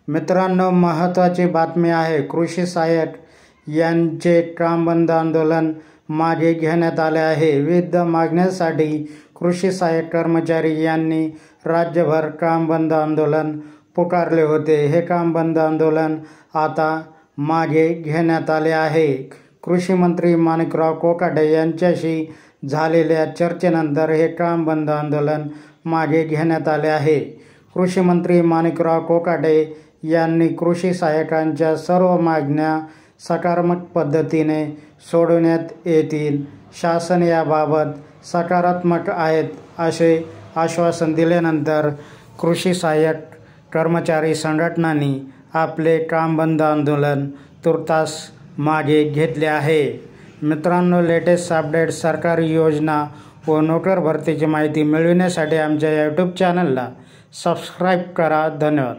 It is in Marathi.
मित्रांनो, महत्त्वाची बातमी आहे. कृषी सहाय्यक यांचे काम बंद आंदोलन मागे घेण्यात आले आहे. विविध मागण्यांसाठी कृषी सहाय्यक कर्मचारी यांनी राज्यभर काम बंद आंदोलन पुकारले होते. हे काम बंद आंदोलन आता मागे घेण्यात आले आहे. कृषी मंत्री माणिकराव कोकाटे यांच्याशी झालेल्या चर्चेनंतर हे काम बंद आंदोलन मागे घेण्यात आले आहे. कृषी मंत्री माणिकराव कोकाटे यांनी कृषी सहाय्यकांच्या सर्व मागण्या सकारात्मक पद्धतीने सोडवण्यात येतील. शासन याबाबत सकारात्मक आहेत असे आश्वासन दिल्यानंतर कृषी सहाय्यक कर्मचारी संघटनांनी आपले काम बंद आंदोलन तुर्तास मागे घेतले आहे. मित्रांनो, लेटेस्ट अपडेट, सरकारी योजना व नोकर भरतीची माहिती मिळविण्यासाठी आमच्या यूट्यूब चॅनलला सबस्क्राईब करा. धन्यवाद.